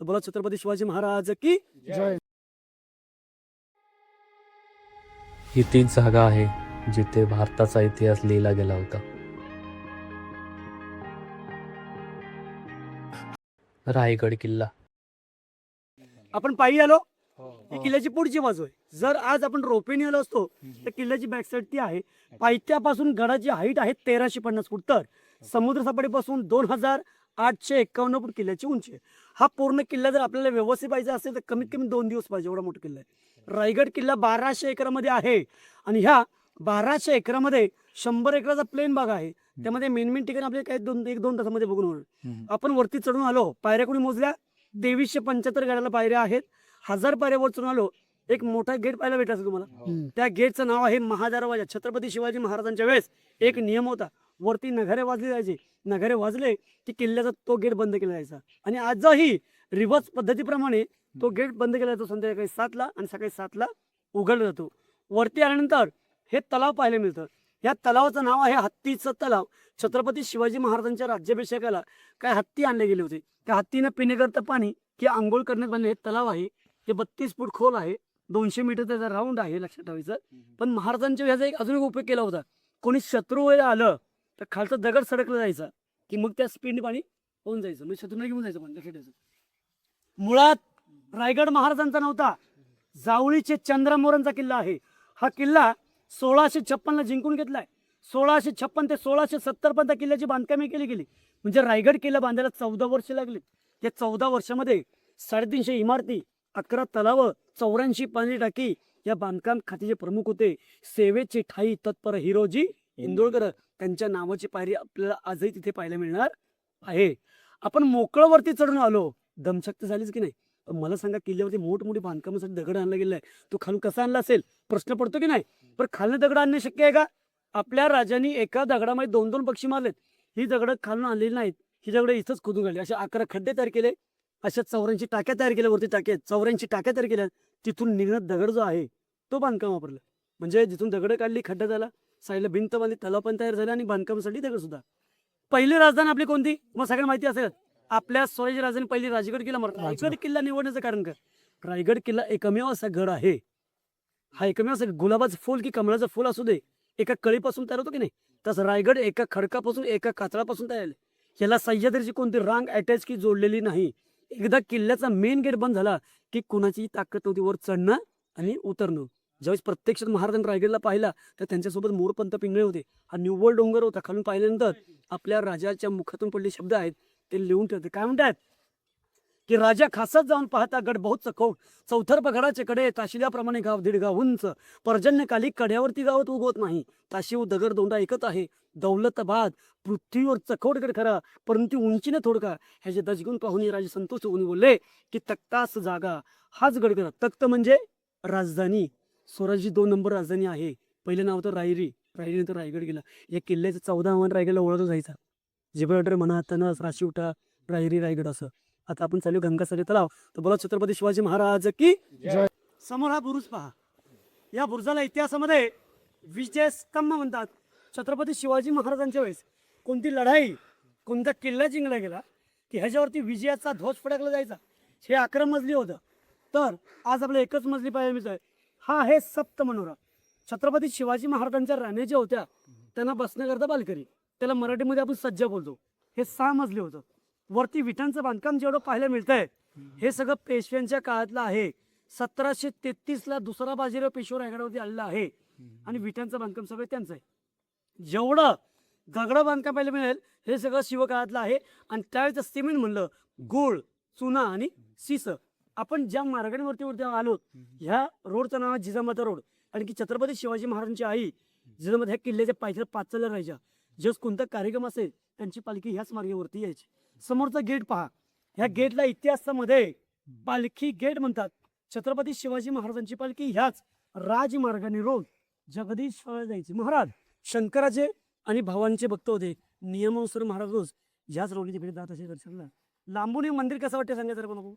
तर बोला छत्रपती शिवाजी महाराज की जय. ही तीच जागा आहे जिथे भारताचा इतिहास लिहिला गेला होता. रायगड किल्ला. आपण पायी आलो, ही किल्ल्याची पुढची बाजू आहे. जर आज आपण रोपेने आलो असतो तर किल्ल्याची बॅक साईड ती आहे. पायथ्यापासून गडाची हाईट आहे 1350 फूट, तर समुद्र सपाटीपासून 2851 फूट किल्ल्याची उंची आहे. हा पूर्ण किल्ला जर आपल्याला व्यवस्थित पाहिजे असेल तर कमीत कमी 2 दिवस पाहिजे, एवढा मोठा किल्ला आहे. रायगड किल्ला 1200 एकरामध्ये आहे आणि ह्या 1200 एकरामध्ये 100 एकराचा प्लेन भाग आहे. त्यामध्ये मेन ठिकाणी आपले काही 1-2 तासामध्ये बघून होणार. आपण वरती चढून आलो, पायऱ्या कोणी मोजल्या 2375 गडाला पायऱ्या आहेत. 1000 पायऱ्यावर चढून आलो, एक मोठा गेट पाहायला भेटला असेल तुम्हाला. त्या गेटचं नाव आहे महादरवाजा. छत्रपती शिवाजी महाराजांच्या वेळेस एक नियम होता, वरती नगारे वाजले जायचे. नगारे वाजले की किल्ल्याचा तो गेट बंद केला जायचा आणि आजही रिव्हर्स पद्धतीप्रमाणे तो गेट बंद केला जातो. संध्याकाळी 7ला आणि सकाळी 7ला उघडला जातो. वरती आल्यानंतर हे तलाव पाहायला मिळतं. या तलावाचं नाव आहे हत्तीचं तलाव. छत्रपती शिवाजी महाराजांच्या राज्याभिषेकाला काय हत्ती आणले गेले होते. त्या हत्तीनं पिण्याकरता पाणी की आंघोळ करण्यात बनले हे तलाव आहे. ते 32 फूट खोल आहे, 200 मीटर त्याचा राऊंड आहे, लक्षात ठेवायचं. पण महाराजांच्या ह्याचा एक अजून एक उपयोग केला होता. कोणी शत्रू वगैरे आलं तर खालचा दगड सडकला जायचा की मग त्या स्पीडने पाणी होऊन जायचं, म्हणजे शत्रूने घेऊन जायचं पाणी, लक्षात ठेवायचं. मुळात रायगड महाराजांचा नव्हता, जावळीचे चंद्रमोहरांचा किल्ला आहे. हा किल्ला 1656 ला जिंकून घेतलाय. 1656 ते 1670 पर्यंत किल्ल्याची बांधकामे केली गेली. म्हणजे रायगड किल्ला बांधायला 14 वर्ष लागली. त्या 14 वर्षामध्ये 350 इमारती, 11 तलाव, 84 पाणी टाकी या बांधकाम खात्याचे प्रमुख होते. सेवेचे ठाई तत्पर हिरोजी इंदोळकर, त्यांच्या नावाची पायरी आपल्याला आजही तिथे पाहायला मिळणार आहे. आपण मोकळवरती चढून आलो, दमशक्त झालीच की नाही. पण मला सांगा, किल्ल्यावरती मोठमोठी बांधकामासाठी दगड आणला गेलाय, तो खालून कसा आणला असेल प्रश्न पडतो की नाही. पण खालून दगड आणणे शक्य आहे का? आपल्या राजांनी एका दगडामध्ये 2-2 पक्षी मारलेत. ही दगड खालून आणलेली नाहीत, ही दगड इथंच खोदून काढली. अशा 11 खड्डे तयार केले, अशा 84 टाक्या तयार केल्या. वरती टाक्या 84 टाक्या तयार केल्या. तिथून निघणं दगड जो आहे तो बांधकाम वापरलं. म्हणजे जिथून दगड काढली, खड्डा झाला, साईडला भिंत बांधली, तलाव पण तयार झाला आणि बांधकामासाठी दगड सुद्धा. पहिली राजधानी आपली कोणती मग सगळ्यांना माहिती असेल. आपल्या स्वराज्य राजधानी पहिली राजगड किल्ला. रायगड किल्ला निवडण्याचं कारण काय? रायगड किल्ला एकमेव असा गड आहे, हा एकमेव असं गुलाबाचं फुल की कमळाचं फुल असू दे, एका कळीपासून तयार होतो की नाही, तसं रायगड एका खडकापासून, एका कातळापासून तयार झाले. याला सह्याद्रीची कोणती रांग अटॅच की जोडलेली नाही. एकदा किल्ल्याचा मेन गेट बंद झाला की कुणाची ताकद नव्हती वर चढणं आणि उतरणं. ज्यावेळेस प्रत्यक्षात महाराजांनी रायगडला पाहिला तर त्यांच्यासोबत मोरपंथ पिंगळे होते. हा निव्वळ डोंगर होता. खालून पाहिल्यानंतर आपल्या राजाच्या मुखातून पडले शब्द आहेत ते लिहून ठेवते. काय म्हणतात की राजा खासात जाऊन पाहता गड बहुत चखोट, चौथर्प गडाचे कडे ताशिल्याप्रमाणे गाव 1.5 गाव उंच, पर्जन्यकाली कड्यावरती गावात उगवत नाही, ताशीव दगड दोंडा एकत आहे, दौलताबाद पृथ्वीवर चखोट गड खरा परंतु उंचीने थोडका. ह्याचे दजगुण पाहून राजे संतोष होऊन बोलले की तख्तास जागा हाच गड करा. तख्त म्हणजे राजधानी, स्वराज्याची 2 नंबर राजधानी आहे. पहिलं नाव होतं रायरी, रायरीनंतर रायगड गेला. या किल्ल्याचं 14 मान रायगडला ओळखला जायचा. जिबळवाटर म्हणा, तनस, राशिवटा, रायरी, रायगड असं. आता आपण चालू गंगासागर तलाव. तर बोला छत्रपती शिवाजी महाराज की जय. समोर हा बुरुज पहा. या बुरुजाला इतिहासामध्ये विजय स्तंभ म्हणतात. छत्रपती शिवाजी महाराजांच्या वेळेस कोणती लढाई, कोणता किल्ला जिंकला गेला की ह्याच्यावरती विजयाचा ध्वज फडकला जायचा. हे 11 मजली होतं, तर आज आपल्याला एकच मजली पाहायला मिळतोय. हा आहे सप्त मनोरा. छत्रपती शिवाजी महाराजांच्या राण्या ज्या होत्या त्यांना बसण्याकरता बाल्कनी, त्याला मराठीमध्ये आपण सज्जा बोलतो. हे 6 मजली होतं. वरती विटांचं बांधकाम जेवढं पाहायला मिळतंय हे सगळं पेशव्यांच्या काळातलं आहे. 1733 ला दुसरा बाजीराव पेशवा रायगडावरती आलेला आहे आणि विटांचं बांधकाम सगळं त्यांचं आहे. जेवढं दगड बांधकाम पाहायला मिळेल हे सगळं शिवकाळातलं आहे. आणि त्यावेळेचं सिमेंट म्हणलं गुळ, चुना आणि सीस. आपण ज्या मार्गावरती आलो ह्या रोडचं नाव जिजामाता रोड. आणि की छत्रपती शिवाजी महाराजांची आई जिजामाता ह्या किल्ल्याच्या पायथ्याला पाचला राहायच्या. जेव्हा कोणता कार्यक्रम असेल त्यांची पालखी ह्याच मार्गावरती यायची. समोरचा गेट पहा. ह्या गेटला इतिहासामध्ये पालखी गेट म्हणतात. छत्रपती शिवाजी महाराजांची पालखी ह्याच राजमार्गाने रोज जगदीश्वर जायची. महाराज शंकराचे आणि भावांचे भक्त होते. नियमानुसार महाराज रोज ह्याच रोडने तिकडे जात असे दर्शनला. लांबून हे मंदिर कसं वाटतं सांगायचं नको,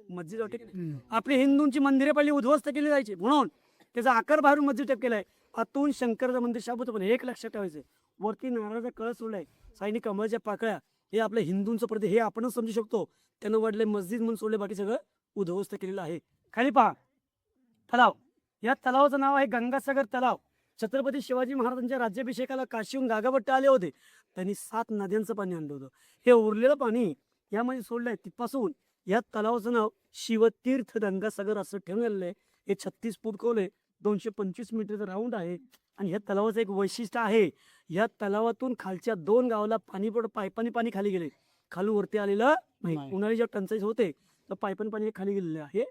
मस्जिद वाटते. आपली हिंदूंची मंदिरे पहिली उद्ध्वस्त केली जायची म्हणून त्याचा आकार बाहेरून मस्जिद टाईप केलाय. आतून शंकराचं मंदिर शाबूत. पण एक लक्षात ठेवायचं, वरती नारळाचा कळस सोडलाय, साईनी कमळाच्या पाकळ्या हे आपल्या हिंदूंचं प्रतीक, हे आपणच समजू शकतो. त्यानं वाढले मस्जिद म्हणून सोडले, बाकी सगळं उद्ध्वस्त केलेलं आहे. खाली पहा तलाव, या तलावाचं नाव आहे गंगासागर तलाव. छत्रपती शिवाजी महाराजांच्या राज्याभिषेकाला काशीहून गागाभट्ट आले होते. त्यांनी 7 नद्यांचं पाणी आणलं होतं. हे उरलेलं पाणी यामध्ये सोडलंय. तिथपासून या तलावाचं नाव शिवतीर्थ गंगासागर असं ठेवलेलं आहे. हे 36 फूट खोल आहे, 225 मीटरचं राऊंड आहे. आणि या तलावाचं एक वैशिष्ट्य आहे, या तलावातून खालच्या 2 गावाला पायपानी पाणी खाली गेले, खालून वरती आलेलं नाही. नाही. उन्हाळी जेव्हा टंचाई होते तर पायपानी पाणी खाली गेलेलं आहे.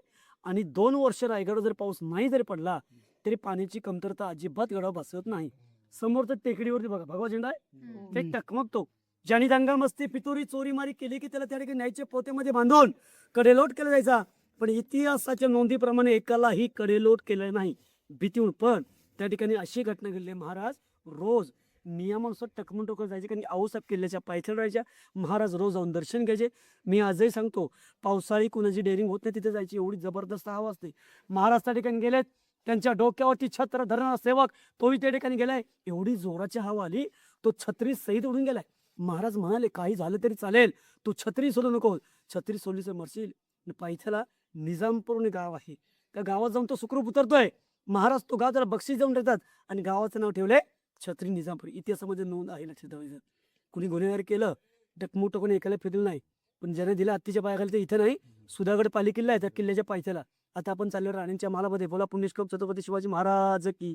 आणि 2 वर्ष रायगडवर जर पाऊस नाही जरी पडला तरी पाण्याची कमतरता अजिबात गडावर भासत नाही. समोर तर टेकडीवरती बघा भगवा झेंडा आहे, ते टकमकतो. ज्याने दंगा मस्ती पितुरी चोरीमारी केली की त्याला त्या ठिकाणी न्यायचे पोत्यामध्ये बांधून कडेलोट केला जायचा. पण इतिहासाच्या नोंदीप्रमाणे एकालाही कडेलोट केलं नाही भीतीहून. पण त्या ठिकाणी अशी घटना घडली, महाराज रोज नियमानुसार टकमून टोकत जायचे, कारण आऊसाहेब किल्ल्याच्या पायथ्याला राहायच्या. महाराज रोज जाऊन दर्शन घ्यायचे. मी आजही सांगतो, पावसाळी कुणाची डेअरिंग होत नाही तिथे जायची, एवढी जबरदस्त हवा असते. महाराज त्या ठिकाणी गेलेत, त्यांच्या डोक्यावरती छत्र धरणारा सेवक तोही त्या ठिकाणी गेलाय. एवढी जोराची हवा आली, तो छत्री सहित उडून गेलाय. महाराज म्हणाले, काही झालं तरी चालेल, तू छत्री सोडू नको, छत्री सोडली तर मरशील. पायथ्याला निजामपूर गाव आहे, त्या गावात जाऊन तो सुखरूप उतरतोय. महाराज तो गाव त्याला बक्षीस जाऊन देतात आणि गावाचं नाव ठेवलंय छत्री निजामपूर. इतिहासामध्ये नोंद आहे, लक्षात ठेवायचं. कुणी गुन्हेगार केलं टकमोटं कोणी एकाला फिरलं नाही, पण ज्याने दिलं हत्तीच्या पायाखाली ते इथं नाही, सुधागड पाली किल्ला आहे त्या किल्ल्याच्या पायथ्याला. आता आपण चाललो राणींच्या महालामध्ये. बोला पुण्यश्लोक छत्रपती शिवाजी महाराज की.